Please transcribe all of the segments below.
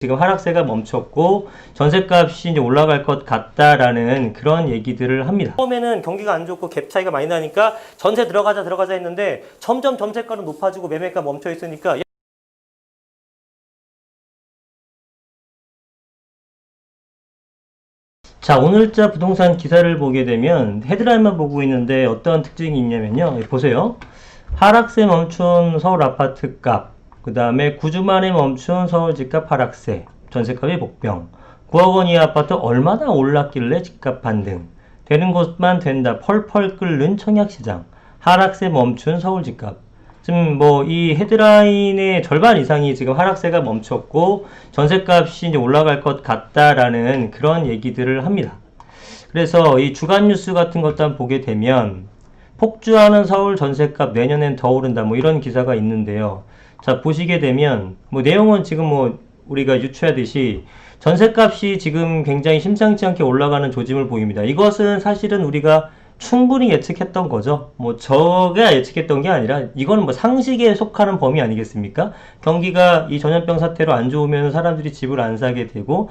지금 하락세가 멈췄고 전셋값이 이제 올라갈 것 같다라는 그런 얘기들을 합니다. 처음에는 경기가 안 좋고 갭 차이가 많이 나니까 전세 들어가자 했는데 점점 전세가는 높아지고 매매가 멈춰 있으니까 자, 오늘자 부동산 기사를 보게 되면 헤드라인만 보고 있는데 어떤 특징이 있냐면요. 보세요. 하락세 멈춘 서울 아파트 값, 그 다음에 9주 만에 멈춘 서울 집값 하락세, 전세값의 복병, 9억 원 이하 아파트 얼마나 올랐길래 집값 반등, 되는 곳만 된다 펄펄 끓는 청약시장, 하락세 멈춘 서울 집값. 지금 뭐 이 헤드라인의 절반 이상이 지금 하락세가 멈췄고 전세값이 이제 올라갈 것 같다라는 그런 얘기들을 합니다. 그래서 이 주간 뉴스 같은 것도 한번 보게 되면 폭주하는 서울 전세값 내년엔 더 오른다 뭐 이런 기사가 있는데요. 자, 보시게 되면 뭐 내용은 지금 뭐 우리가 유추하듯이 전세값이 지금 굉장히 심상치 않게 올라가는 조짐을 보입니다. 이것은 사실은 우리가 충분히 예측했던 거죠. 뭐 저가 예측했던 게 아니라 이거는 뭐 상식에 속하는 범위 아니겠습니까? 경기가 이 전염병 사태로 안 좋으면 사람들이 집을 안 사게 되고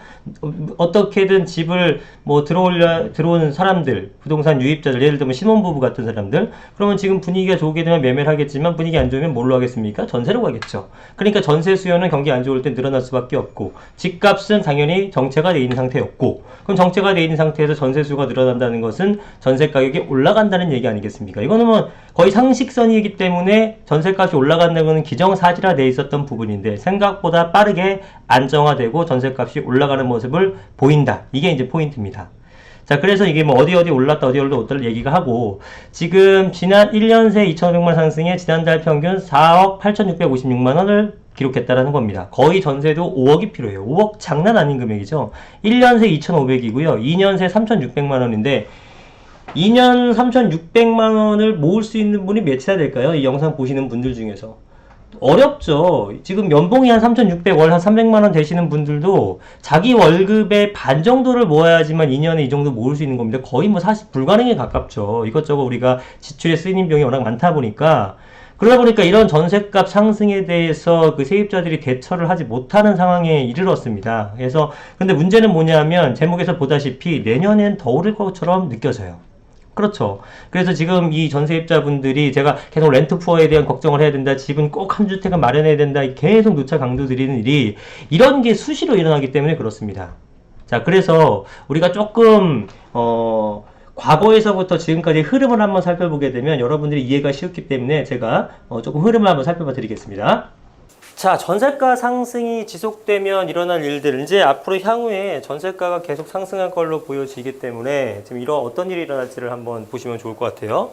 어떻게든 집을 뭐 들어오는 사람들, 부동산 유입자들, 예를 들면 신혼부부 같은 사람들, 그러면 지금 분위기가 좋게 되면 매매를 하겠지만 분위기 안 좋으면 뭘로 하겠습니까? 전세로 가겠죠. 그러니까 전세 수요는 경기 안 좋을 때 늘어날 수밖에 없고 집값은 당연히 정체가 돼 있는 상태였고, 그럼 정체가 돼 있는 상태에서 전세 수요가 늘어난다는 것은 전세 가격이 올라간다는 얘기 아니겠습니까? 이거는 뭐 거의 상식선이기 때문에 전세값이 올라간다는 것은 기정사실화 돼 있었던 부분인데 생각보다 빠르게 안정화되고 전세값이 올라가는 모습을 보인다. 이게 이제 포인트입니다. 자, 그래서 이게 뭐 어디 올랐다 어디 올랐다 얘기가 하고, 지금 지난 1년 새 2,500만 상승에 지난달 평균 4억 8,656만 원을 기록했다라는 겁니다. 거의 전세도 5억이 필요해요. 5억 장난 아닌 금액이죠. 1년 새 2,500이고요. 2년 새 3,600만 원인데 2년 3,600만 원을 모을 수 있는 분이 몇이나 될까요? 이 영상 보시는 분들 중에서. 어렵죠. 지금 연봉이 한 3,600, 월 한 300만 원 되시는 분들도 자기 월급의 반 정도를 모아야지만 2년에 이 정도 모을 수 있는 겁니다. 거의 뭐 사실 불가능에 가깝죠. 이것저것 우리가 지출에 쓰이는 비용이 워낙 많다 보니까. 그러다 보니까 이런 전셋값 상승에 대해서 그 세입자들이 대처를 하지 못하는 상황에 이르렀습니다. 그래서 근데 문제는 뭐냐면 제목에서 보다시피 내년엔 더 오를 것처럼 느껴져요. 그렇죠. 그래서 지금 이 전세입자분들이 제가 계속 렌트푸어에 대한 걱정을 해야 된다, 집은 꼭 한 주택은 마련해야 된다, 계속 누차 강조드리는 일이 이런 게 수시로 일어나기 때문에 그렇습니다. 자, 그래서 우리가 조금 과거에서부터 지금까지 흐름을 한번 살펴보게 되면 여러분들이 이해가 쉬웠기 때문에 제가 조금 흐름을 한번 살펴봐 드리겠습니다. 자, 전세가 상승이 지속되면 일어날 일들, 이제 앞으로 향후에 전세가가 계속 상승할 걸로 보여지기 때문에 지금 이런 어떤 일이 일어날지를 한번 보시면 좋을 것 같아요.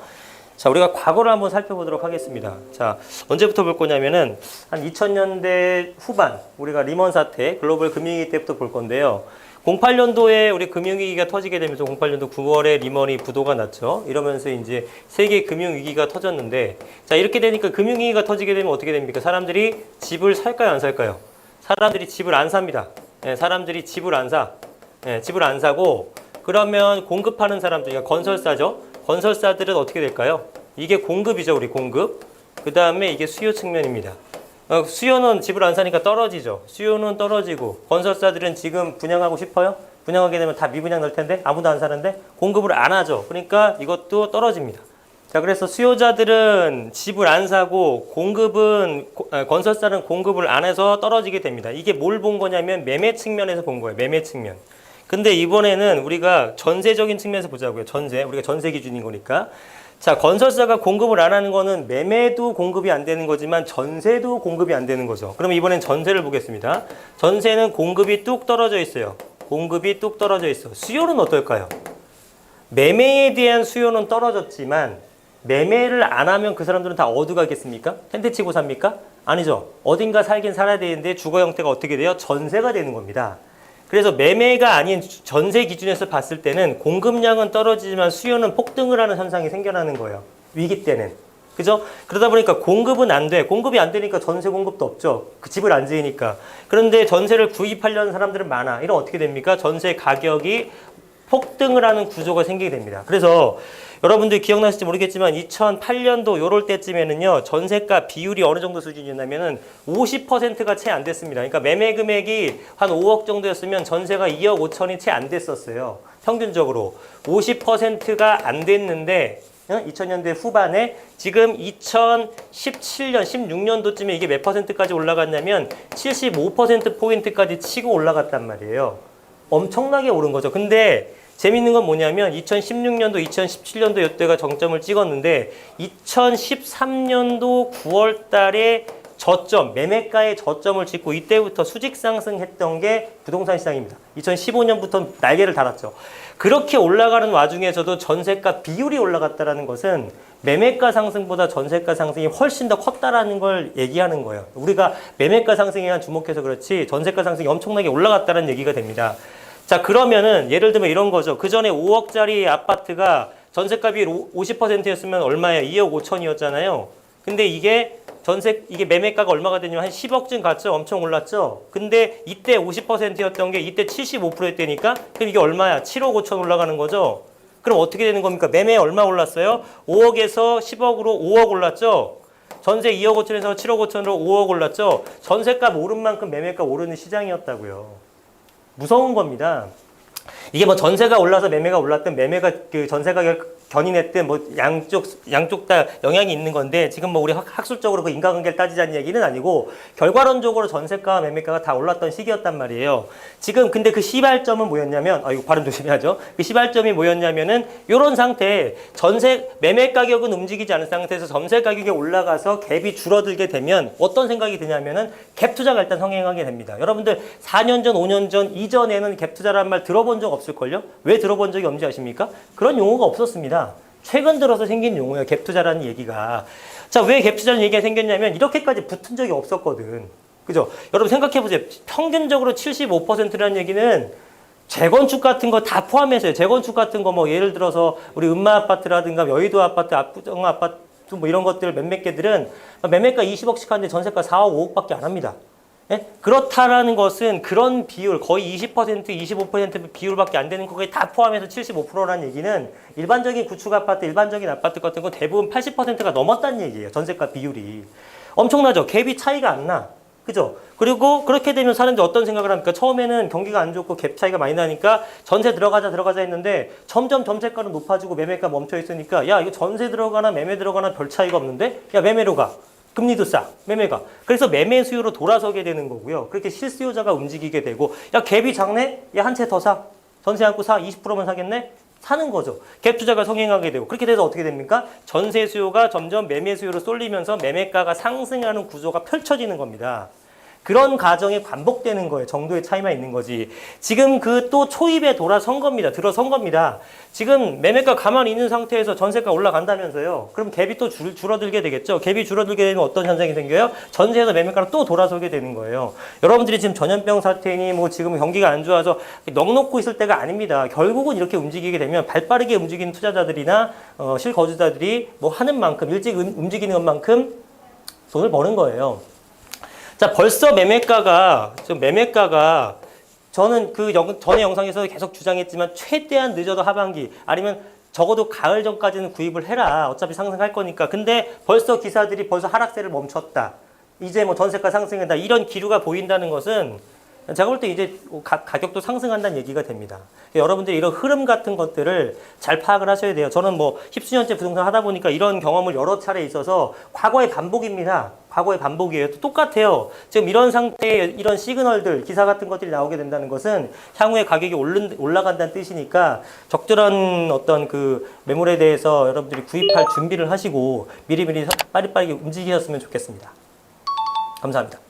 자, 우리가 과거를 한번 살펴보도록 하겠습니다. 자, 언제부터 볼 거냐면은 한 2000년대 후반, 우리가 리먼 사태, 글로벌 금융위기 때부터 볼 건데요. 08년도에 우리 금융위기가 터지게 되면서 08년도 9월에 리먼이 부도가 났죠. 이러면서 이제 세계 금융위기가 터졌는데, 자, 이렇게 되니까 금융위기가 터지게 되면 어떻게 됩니까? 사람들이 집을 살까요, 안 살까요? 사람들이 집을 안 삽니다. 예, 사람들이 집을 안 사. 예, 집을 안 사고, 그러면 공급하는 사람들, 그러니까 건설사죠. 건설사들은 어떻게 될까요? 이게 공급이죠, 우리 공급. 그 다음에 이게 수요 측면입니다. 수요는 집을 안 사니까 떨어지죠. 수요는 떨어지고, 건설사들은 지금 분양하고 싶어요? 분양하게 되면 다 미분양 넣을 텐데 아무도 안 사는데 공급을 안 하죠. 그러니까 이것도 떨어집니다. 자, 그래서 수요자들은 집을 안 사고 건설사는 공급을 안 해서 떨어지게 됩니다. 이게 뭘 본 거냐면 매매 측면에서 본 거예요. 매매 측면. 근데 이번에는 우리가 전세적인 측면에서 보자고요. 전세. 우리가 전세 기준인 거니까. 자, 건설사가 공급을 안 하는 거는 매매도 공급이 안 되는 거지만 전세도 공급이 안 되는 거죠. 그러면 이번엔 전세를 보겠습니다. 전세는 공급이 뚝 떨어져 있어요. 공급이 뚝 떨어져 있어. 수요는 어떨까요? 매매에 대한 수요는 떨어졌지만 매매를 안 하면 그 사람들은 다 어디 가겠습니까? 텐트 치고 삽니까? 아니죠. 어딘가 살긴 살아야 되는데 주거 형태가 어떻게 돼요? 전세가 되는 겁니다. 그래서 매매가 아닌 전세 기준에서 봤을 때는 공급량은 떨어지지만 수요는 폭등을 하는 현상이 생겨나는 거예요. 위기 때는. 그죠? 그러다 보니까 공급은 안 돼. 공급이 안 되니까 전세 공급도 없죠. 그 집을 안 지으니까. 그런데 전세를 구입하려는 사람들은 많아. 이러면 어떻게 됩니까? 전세 가격이 폭등을 하는 구조가 생기게 됩니다. 그래서 여러분들 기억나실지 모르겠지만 2008년도 요럴 때쯤에는요, 전세가 비율이 어느 정도 수준이었냐면은 50%가 채 안 됐습니다. 그러니까 매매 금액이 한 5억 정도였으면 전세가 2억 5천이 채 안 됐었어요. 평균적으로 50%가 안 됐는데 2000년대 후반에 지금 2017년, 16년도쯤에 이게 몇 퍼센트까지 올라갔냐면 75%포인트까지 치고 올라갔단 말이에요. 엄청나게 오른 거죠. 근데 재밌는 건 뭐냐면 2016년도, 2017년도 이때가 정점을 찍었는데 2013년도 9월 달에 저점, 매매가의 저점을 찍고 이때부터 수직 상승했던 게 부동산 시장입니다. 2015년부터 날개를 달았죠. 그렇게 올라가는 와중에서도 전세가 비율이 올라갔다는 것은 매매가 상승보다 전세가 상승이 훨씬 더 컸다라는 걸 얘기하는 거예요. 우리가 매매가 상승에만 주목해서 그렇지 전세가 상승이 엄청나게 올라갔다는 얘기가 됩니다. 자, 그러면은 예를 들면 이런 거죠. 그 전에 5억짜리 아파트가 전세가 비율 50%였으면 얼마예요? 2억 5천이었잖아요. 근데 이게 매매가가 얼마가 되냐면 한 10억쯤 갔죠? 엄청 올랐죠? 근데 이때 50%였던 게 이때 75%였다니까? 그럼 이게 얼마야? 7억 5천 올라가는 거죠? 그럼 어떻게 되는 겁니까? 매매 얼마 올랐어요? 5억에서 10억으로 5억 올랐죠? 전세 2억 5천에서 7억 5천으로 5억 올랐죠? 전세값 오른 만큼 매매가 오르는 시장이었다고요. 무서운 겁니다. 이게 뭐 전세가 올라서 매매가 올랐든 매매가 그 전세 가격 견인했든 뭐 양쪽 다 영향이 있는 건데 지금 뭐 우리 학술적으로 그 인과관계를 따지자는 얘기는 아니고 결과론적으로 전세가와 매매가가 다 올랐던 시기였단 말이에요. 지금 근데 그 시발점은 뭐였냐면 이거 발음 조심해야죠. 그 시발점이 뭐였냐면은 요런 상태에 매매 가격은 움직이지 않은 상태에서 전세 가격이 올라가서 갭이 줄어들게 되면 어떤 생각이 드냐면은 갭 투자가 일단 성행하게 됩니다. 여러분들 4년 전, 5년 전 이전에는 갭 투자라는 말 들어본 적 없을걸요? 왜 들어본 적이 없는지 아십니까? 그런 용어가 없었습니다. 최근 들어서 생긴 용어예요. 갭 투자라는 얘기가. 자, 왜 갭 투자라는 얘기가 생겼냐면 이렇게까지 붙은 적이 없었거든. 그죠? 여러분 생각해 보세요. 평균적으로 75%라는 얘기는 재건축 같은 거 다 포함해서요. 재건축 같은 거 뭐 예를 들어서 우리 음마 아파트라든가 여의도 아파트, 압구정 아파트 뭐 이런 것들 몇몇 개들은 매매가 20억씩 하는데 전세가 4억, 5억밖에 안 합니다. 예? 그렇다라는 것은 그런 비율 거의 20%, 25% 비율밖에 안 되는 거에 다 포함해서 75%라는 얘기는 일반적인 구축 아파트, 일반적인 아파트 같은 거 대부분 80%가 넘었다는 얘기예요. 전세가 비율이. 엄청나죠? 갭이 차이가 안 나. 그죠? 그리고 그렇게 되면 사람들이 어떤 생각을 합니까? 처음에는 경기가 안 좋고 갭 차이가 많이 나니까 전세 들어가자 했는데 점점 전세가는 높아지고 매매가 멈춰 있으니까 야, 이거 전세 들어가나 매매 들어가나 별 차이가 없는데? 야, 매매로 가. 금리도 싸, 매매가. 그래서 매매 수요로 돌아서게 되는 거고요. 그렇게 실수요자가 움직이게 되고, 야, 갭이 작네? 야, 한 채 더 사. 전세 안고 사. 20%만 사겠네? 사는 거죠. 갭 투자가 성행하게 되고. 그렇게 돼서 어떻게 됩니까? 전세 수요가 점점 매매 수요로 쏠리면서 매매가가 상승하는 구조가 펼쳐지는 겁니다. 그런 과정이 반복되는 거예요. 정도의 차이만 있는 거지. 지금 그 또 초입에 들어선 겁니다. 지금 매매가 가만히 있는 상태에서 전세가 올라간다면서요. 그럼 갭이 또 줄어들게 되겠죠. 갭이 줄어들게 되면 어떤 현상이 생겨요? 전세에서 매매가로 또 돌아서게 되는 거예요. 여러분들이 지금 전염병 사태니 뭐 지금 경기가 안 좋아서 넋놓고 있을 때가 아닙니다. 결국은 이렇게 움직이게 되면 발빠르게 움직이는 투자자들이나 실거주자들이 뭐 하는 만큼 일찍 움직이는 것만큼 돈을 버는 거예요. 자, 벌써 매매가가 저는 그 전에 영상에서 계속 주장했지만 최대한 늦어도 하반기 아니면 적어도 가을 전까지는 구입을 해라. 어차피 상승할 거니까. 근데 벌써 기사들이 하락세를 멈췄다. 이제 뭐 전세가 상승한다. 이런 기류가 보인다는 것은 제가 볼 때 이제 가격도 상승한다는 얘기가 됩니다. 여러분들이 이런 흐름 같은 것들을 잘 파악을 하셔야 돼요. 저는 뭐 십수년째 부동산 하다 보니까 이런 경험을 여러 차례 있어서 과거의 반복입니다. 과거의 반복이에요. 또 똑같아요. 지금 이런 상태에 이런 시그널들, 기사 같은 것들이 나오게 된다는 것은 향후에 가격이 올라간다는 뜻이니까 적절한 어떤 그 매물에 대해서 여러분들이 구입할 준비를 하시고 미리미리 빠르게 움직이셨으면 좋겠습니다. 감사합니다.